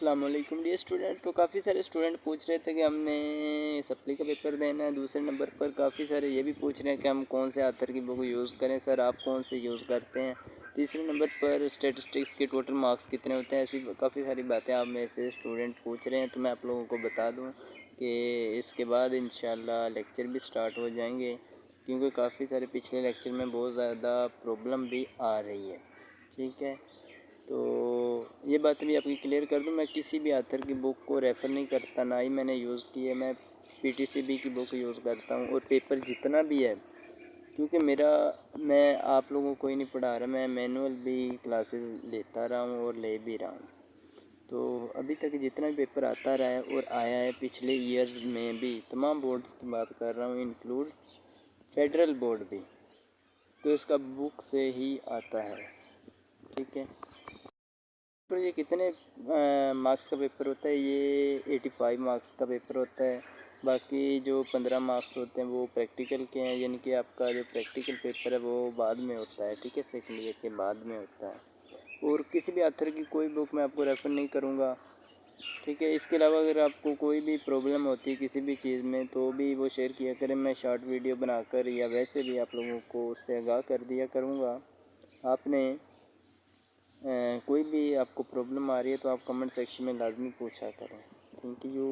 अस्सलाम वालेकुम dear student. तो काफ़ी सारे स्टूडेंट पूछ रहे थे कि हमने सप्ली का पेपर देना है। दूसरे नंबर पर काफ़ी सारे ये भी पूछ रहे हैं कि हम कौन से ऑथर की बुक यूज़ करें। सर आप कौन से यूज़ करते हैं। तीसरे नंबर पर स्टैटिस्टिक्स के टोटल मार्क्स कितने होते हैं। ऐसी काफ़ी सारी बातें आप में से स्टूडेंट पूछ रहे हैं। तो मैं आप लोगों को बता दूँ कि इसके बाद इंशाल्लाह लेक्चर भी स्टार्ट हो जाएंगे, क्योंकि काफ़ी सारे पिछले लेक्चर में बहुत ज़्यादा प्रॉब्लम भी आ रही है। ठीक है, तो ये बात भी आपकी क्लियर कर दूं, मैं किसी भी ऑथर की बुक को रेफ़र नहीं करता, ना ही मैंने यूज़ की है। मैं पीटीसीबी की बुक यूज़ करता हूं, और पेपर जितना भी है, क्योंकि मैं आप लोगों को ही नहीं पढ़ा रहा, मैं मैनुअल भी क्लासेस लेता रहा हूं और ले भी रहा हूं। तो अभी तक जितना भी पेपर आता रहा है और आया है पिछले ईयर्स में भी, तमाम बोर्ड्स की बात कर रहा हूँ, इंक्लूड फेडरल बोर्ड भी, तो इसका बुक से ही आता है। ठीक है, तो ये कितने मार्क्स का पेपर होता है। ये 85 मार्क्स का पेपर होता है। बाकी जो 15 मार्क्स होते हैं वो प्रैक्टिकल के हैं, यानी कि आपका जो प्रैक्टिकल पेपर है वो बाद में होता है। ठीक है, सेकंड ईयर के बाद में होता है। और किसी भी ऑथर की कोई बुक मैं आपको रेफ़र नहीं करूँगा। ठीक है, इसके अलावा अगर आपको कोई भी प्रॉब्लम होती है किसी भी चीज़ में, तो भी वो शेयर किया करें। मैं शॉर्ट वीडियो बनाकर या वैसे भी आप लोगों को उससे आगाह कर दिया करूँगा। आपने कोई भी आपको प्रॉब्लम आ रही है तो आप कमेंट सेक्शन में लाजमी पूछा करें। Thank you.